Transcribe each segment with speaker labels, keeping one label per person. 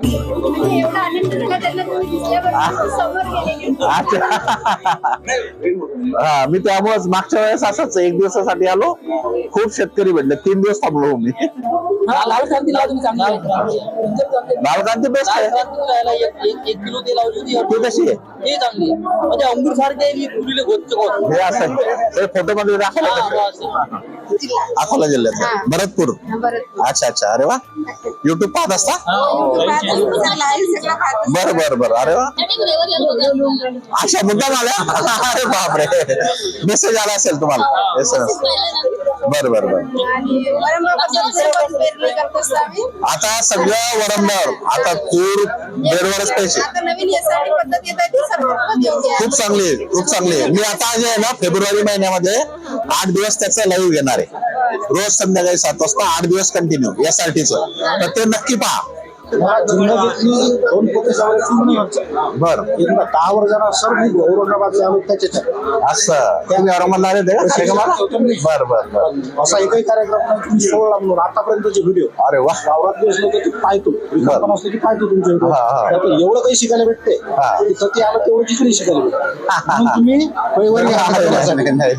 Speaker 1: एवढा आनंद झाला त्यांना तुम्ही दिसल्यावर समोर गेलेले.
Speaker 2: हा मी त्यामुळेच मागच्या वेळेस असंच एक दिवसासाठी आलो, खूप शेतकरी भेटले, 3 दिवस थांबलो मी.
Speaker 3: लाल क्रांती लावा तुम्ही चांगली.
Speaker 2: लालकांती बेस्ट आहे.
Speaker 3: 1 किलो ते लावली होती
Speaker 2: ती कशी आहे?
Speaker 3: ते चांगली आहे. म्हणजे अंगूर सारखे मी पुरीले गोष्ट
Speaker 2: हे असं हे फोटो मध्ये दाखवलं. अकोला जिल्ह्यात भरतपूर. अच्छा अच्छा. अरे वा. युट्यूब पाहत असता? बरं बरं बरं. अरे वा. अच्छा मुद्दाम आल्या. अरे बापरे. मेसेज आला असेल तुम्हाला. SMS. बरं बरं बरं. आता सगळं वरंबर. आता तूर बेडवरच पैसे. खूप चांगली खूप चांगली. मी आता जे आहे ना फेब्रुवारी महिन्यामध्ये 8 दिवस त्याचा लाईव्ह घेणार आहे. रोज संध्याकाळी 7 वाजता 8 दिवस कंटिन्यू SRT चं. तर ते नक्की पहा. बर
Speaker 4: 10 वर्षांना सर्व औरंगाबादचे आलो त्याच्या
Speaker 2: असं तुम्ही औरंगाबादला आले होते का कार्यक्रमाला? बर बर बर.
Speaker 4: असा एकही कार्यक्रम नाही तुम्ही 16 म्हणून आतापर्यंतचे व्हिडिओ.
Speaker 2: अरे वा.
Speaker 4: गावात असलो की पाहतो, रिकामा असलो की पाहतो तुमच्या व्हिडिओ. त्यातून एवढं काही शिकायला भेटते. तिथे आलं तेवढं जिकडे शिकायला भेटते. म्हणून तुम्ही पैवरी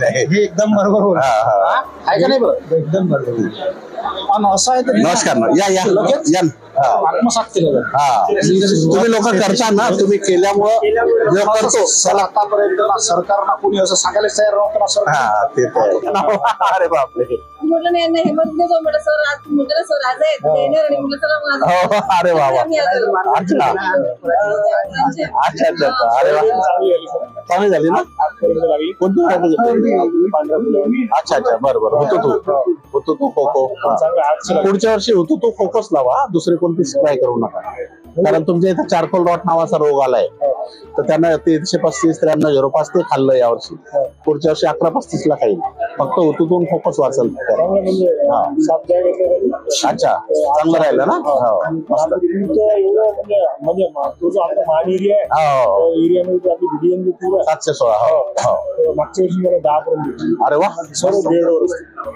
Speaker 4: हे एकदम बरोबर होईल. आहे का नाही? बरं एकदम बरोबर. आणि असं आहे तर
Speaker 2: नमस्कार. या या या.
Speaker 4: आत्मसात केलं.
Speaker 2: हा तुम्ही लोक करता ना, तुम्ही केल्यामुळं जो करतो.
Speaker 4: चला आतापर्यंत ना सरकारला कोणी असं सांगायला तयार नव्हतं ना सर.
Speaker 2: हा ते अरे बापरे.
Speaker 1: म्हटलं नाही यांना हिंमत नाही जाऊ म्हटलं सर आज म्हटलं सर आज आहेत येणार आणि म्हटलं चला मग आज.
Speaker 2: हो अरे वा वा. अच्छा अच्छा अच्छा. अरे वा चांगली झाली ना. कोणती अच्छा अच्छा. बरं बरं. होतो तू खो खो. पुढच्या वर्षी होतो तू फोकस लावा, दुसरी कोणतीच ट्राय करू नका. कारण तुमच्या इथे चारकोल रॉट नावाचा रोग आलाय. तर त्यांना 335 9305 ते खाल्लं यावर्षी. पुढच्या वर्षी 1135 ला खाईल. फक्त उतून फोकस वाचल. अच्छा चांगलं राहिलं ना.
Speaker 4: म्हणजे तो जो आपला मान एरिया आहे एरियामध्ये आपली VDN
Speaker 2: 716. हो
Speaker 4: मागच्या वर्षी मला 10 पर्यंत.
Speaker 2: अरे वा.
Speaker 4: सर्व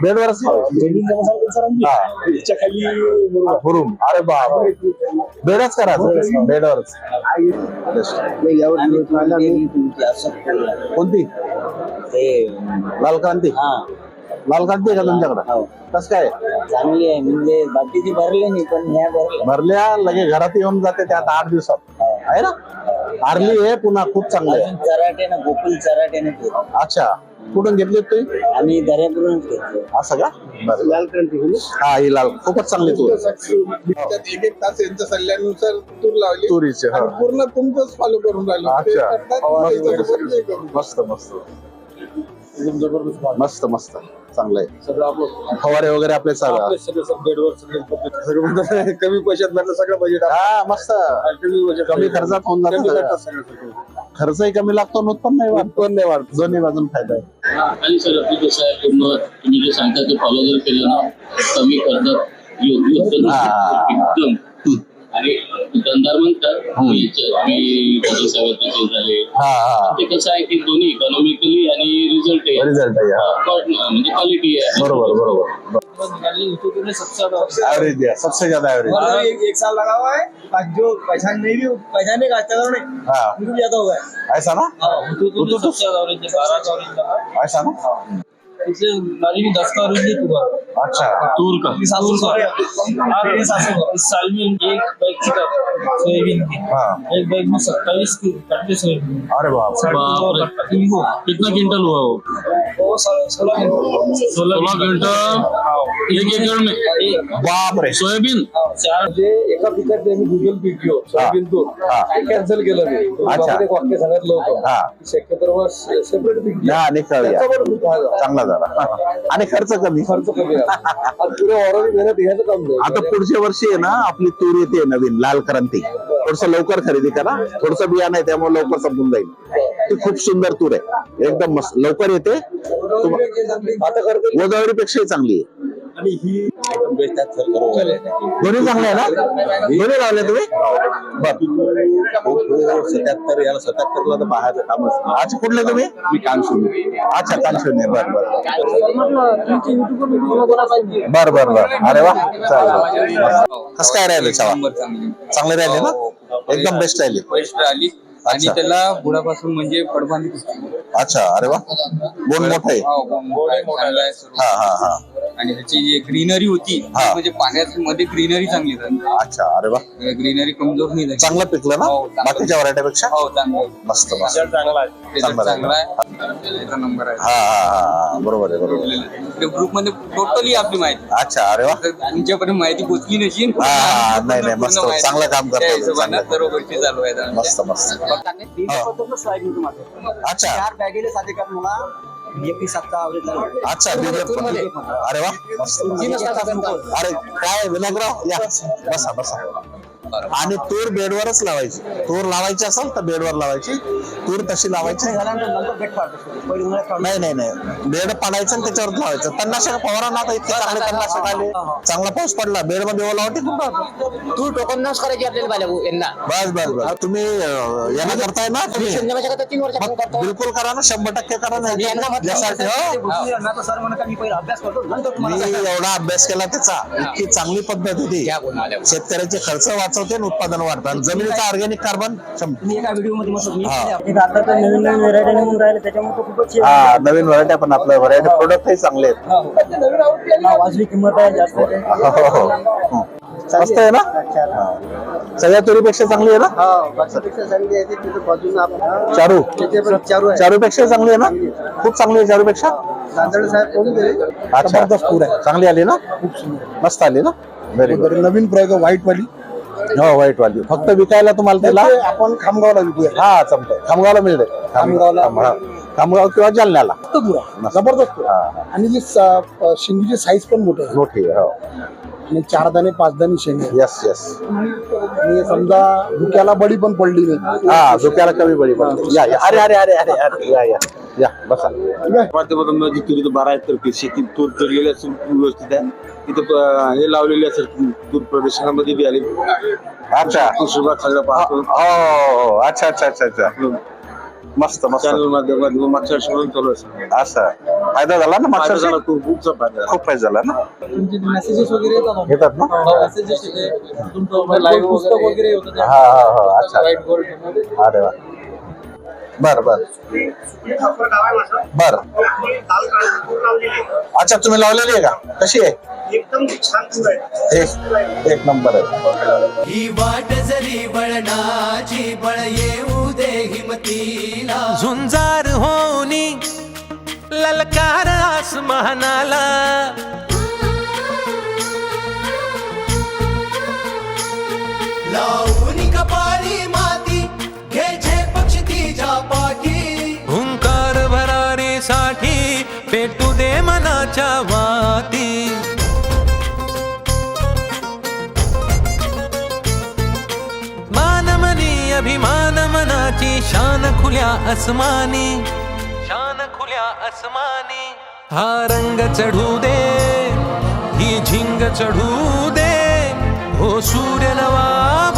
Speaker 2: बेडवरच
Speaker 4: जमीन सरांच्या खाली
Speaker 2: हुरूम. अरे बाप. बेडच करा बेडवरच. कोणती लाल क्रांती? लाल क्रांती का तुमच्याकडे? कस काय?
Speaker 3: चांगली आहे. म्हणजे बाकीची भरले नाही पण ह्या
Speaker 2: भरल्या लगे घरात येऊन जाते त्यात 8 दिवसात आहे ना. आरली आहे पुन्हा खूप चांगलं आहे.
Speaker 3: चराटे ना गोकुल चराटे ना.
Speaker 2: अच्छा कुठून घेतली तुम्ही?
Speaker 3: आम्ही दर्यापूरून घेतलो.
Speaker 2: असं का? लाल क्रांती. हा ही लाल खूपच चांगली तूर.
Speaker 5: 1-1 तास यांच्या सल्ल्यानुसार तूर लावली.
Speaker 2: तुरीचे
Speaker 5: पूर्ण तुमचंच फॉलो करून राहिलो.
Speaker 2: अच्छा मस्त मस्त मस्त मस्त चांगलं आहे.
Speaker 4: सगळं आपलं
Speaker 2: फवारे वगैरे आपले सगळं
Speaker 5: कमी पैशात लागलं सगळं बजेट.
Speaker 2: हा मस्त. कमी खर्चात होऊन जातं. खर्चही कमी लागतो आणि उत्पन्न नाही वाढत. दोन्ही बाजून फायदा आहे.
Speaker 6: आणि सर आपलं कसं आहे पूर्ण तुम्ही जे सांगता ते फॉलो जर केलं ना कमी खर्चात योग्य उत्पन्न एकदम. आणि दुकानदार म्हणतात आम्ही झाले. ते कसं आहे की दोन्ही इकॉनॉमिकली आणि रिझल्ट म्हणजे क्वालिटी आहे.
Speaker 2: बरोबर बरोबर. एवरेज है सबसे ज्यादा एवरेज.
Speaker 3: एक साल लगा हुआ है जो पहचान नहीं काटता नहीं ज्यादा हुआ है.
Speaker 2: ऐसा ना.
Speaker 3: सबसे ज्यादा एवरेज 12 का
Speaker 2: ऐसा ना.
Speaker 3: इसलिए नाली में 10 का एवरेज है तूर.
Speaker 2: अच्छा
Speaker 6: तूर का
Speaker 3: इस साल में एक बैग का सोयाबीन की एक बैग में 27 की कट्टे सोयाबीन.
Speaker 2: अरे बाप.
Speaker 6: कितना क्विंटल हुआ वो?
Speaker 3: 16
Speaker 6: क्विंटल 1 एकड़ में.
Speaker 2: बाप रे.
Speaker 6: सोयाबीन
Speaker 4: एका पिकात त्यांनी गुगल पीक घेऊ सोयाबीन तूर कॅन्सल केलं मी.
Speaker 2: अच्छा.
Speaker 4: एक वाक्य सांगितलं होतं शक्यतो सेपरेट पीक
Speaker 2: चांगला झाला आणि खर्च कमी. आता पुढच्या वर्षी आहे ना आपली तूर येते नवीन लाल क्रांती. थोडस लवकर खरेदी करा. थोडस बियाणं आहे त्यामुळे लवकर संपून जाईल. ती खूप सुंदर तूर आहे एकदम मस्त लवकर येते. गोदावरी पेक्षाही चांगली आहे.
Speaker 4: आणि ही एकदम बेस्ट आहेत सर बरोबर आहे.
Speaker 2: दोन्ही चांगले आहे ना दोन्ही लावले तुम्ही बर
Speaker 4: 77 याला 77 ला तर पाहायचं कामच नाही.
Speaker 2: अच्छा कुठले तुम्ही
Speaker 4: मी काम सुरू
Speaker 2: अच्छा कानशून्य बर बर
Speaker 1: तुमचे युट्यूबवर व्हिडिओ बघायला पाहिजे.
Speaker 2: बर बर बर अरे वा चालेल कसं काय राहिले छावा चांगले राहिले ना एकदम बेस्ट राहिले
Speaker 7: बेस्ट आली आणि
Speaker 2: अच्छा.
Speaker 7: त्याला बुडापासून म्हणजे पडबांधी
Speaker 2: अच्छा अरे वा बोन मोठं आहे
Speaker 7: चांगला आहे सर्व.
Speaker 2: हा हा हा
Speaker 7: आणि त्याची जी ग्रीनरी होती
Speaker 2: हा.
Speaker 7: ती म्हणजे पाण्यामध्ये ग्रीनरी चांगली झाली.
Speaker 2: अच्छा अरे वा
Speaker 7: ग्रीनरी कमजोर नाही झाली.
Speaker 2: चांगलं पिकलं ना
Speaker 7: हो, चांगलं.
Speaker 2: बाकीच्या व्हरायटीपेक्षा
Speaker 7: हो चांगलं
Speaker 2: मस्त मस्त
Speaker 7: चांगला आहे
Speaker 2: चांगलं आहे.
Speaker 7: त्याचा नंबर आहे
Speaker 2: हा हा हा बरोबर आहे बरोबर
Speaker 7: ग्रुप मध्ये टोटली आपली माहिती
Speaker 2: अच्छा अरे वा
Speaker 7: तर तुमच्यापर्यंत माहिती पोचली नसेल
Speaker 2: हा, हा, नाही, नाही, मस्त.
Speaker 7: पूर्ण माहिती.
Speaker 2: चांगलं काम करतात.
Speaker 7: त्या हिशोबानं
Speaker 2: चांगलं.
Speaker 7: सर्व गोष्टी चालू आहेत
Speaker 2: मस्त मस्त अच्छा
Speaker 4: चार बॅगेले साधे का मला 31 आवरेज झालं.
Speaker 2: अच्छा अरे वा मस्त अरे काय विनायकराव या बसा बसा आणि तूर बेडवरच लावायची तूर लावायची असेल तर बेडवर लावायची तूर तशी लावायची नाही नाही नाही बेड पाडायचं आणि त्याच्यावर लावायचं तणनाशक फवारा ना आता इतके चांगले तणनाशक आले चांगला पाऊस पडला बेड मध्ये ओला होते कुठं
Speaker 8: तू टोकन करायची आपल्याला बायला यांना
Speaker 2: बस बस बस तुम्ही यांना करताय ना तुम्ही
Speaker 8: 3 वर्षापासून करतो
Speaker 2: बिलकुल करा ना 100% करा ना यासाठी हो
Speaker 4: सर म्हणा मी पहिला अभ्यास करतो नंतर
Speaker 2: मी एवढा अभ्यास केला त्याचा इतकी चांगली पद्धत होती शेतकऱ्याचे खर्च वाचवते आणि उत्पादन वाढतात जमिनीचा ऑर्गॅनिक कार्बन
Speaker 4: मी एका व्हिडिओ मध्ये मस्त मी
Speaker 2: हा.
Speaker 1: आता तर नवीन नवीन व्हरायटी निघून राहिले त्याच्यामुळे खूपच
Speaker 2: हा नवीन व्हरायटी पण आपलं व्हरायटी प्रोडक्टही चांगले आहेत
Speaker 1: वाजवी किंमत आहे जास्त आहे.
Speaker 2: हो, हो. मस्त आहे ना हा. सगळ्या तुरीपेक्षा चांगली आहे ना चारू चारूपेक्षा चांगली आहे ना खूप चांगली आहे चारूपेक्षा अच्छा चांगली आली ना मस्त आली ना व्हेरी गुड
Speaker 4: नवीन प्रयोग व्हाईट वाली
Speaker 2: हो वाईट वाली फक्त विकायला तुम्हाला त्याला
Speaker 4: आपण खामगावला विकूया
Speaker 2: हा चमते खामगावला मिळते खामगाव किंवा जालन्याला
Speaker 4: पुरा जबरदस्त पुरा. आणि जी शेंगीची साईज पण मोठी आहे
Speaker 2: मोठी आहे, हो
Speaker 4: आणि 4 दाणे 5 दाणे शेंग आहे.
Speaker 2: यस यस
Speaker 4: आणि समजा धुक्याला बळी पण पडली नाही.
Speaker 2: हा धुक्याला कमी बळी पडते या या अरे अरे अरे अरे अरे या या या बसा
Speaker 5: माध्यमातून माझी तुरी 12 एकर शेती तूर पेरलेली असून व्यवस्थित आहे तिथं हे लावलेले असेल तूर प्रदर्शनामध्ये बी आले
Speaker 2: अच्छा
Speaker 5: सुरुवात सगळं पाहतो
Speaker 2: हो अच्छा अच्छा अच्छा अच्छा मस्त मस्त
Speaker 5: चॅनल माध्यमातून मागच्या वर्षी चालू असेल
Speaker 2: असं फायदा झाला ना मागच्या
Speaker 5: फायदा झाला
Speaker 2: वर्षी?
Speaker 5: खूपचा फायदा
Speaker 2: खूप फायदा झाला ना
Speaker 1: तुमचे मेसेजेस वगैरे येतात ना?
Speaker 2: घेतात ना
Speaker 1: मेसेजेस येते तुमचं लाईव्ह पुस्तक वगैरे होतं ते.
Speaker 2: हा हा हा अच्छा
Speaker 1: White board मध्ये.
Speaker 2: अरे वा बर बर बर अच्छा तुम्ही लावलेली आहे का कशी आहे
Speaker 5: एकदम छान तूर आहे
Speaker 2: एक नंबर आहे
Speaker 9: ही वाट जरी बळणाची बळ येऊ दे हिमतीला झुंजार होनी ललकार आसमानाला लावून कपाळी माती घ्यायचे पक्ष तिच्या पाठी हुंकार भरारीसाठी पेटू दे मनाच्या वाती मानमनी अभिमान मनाची शान खुल्या आसमानी शान खुल्या आसमानी हा रंग चढू दे ही झिंग चढू दे हो सूर्य नवा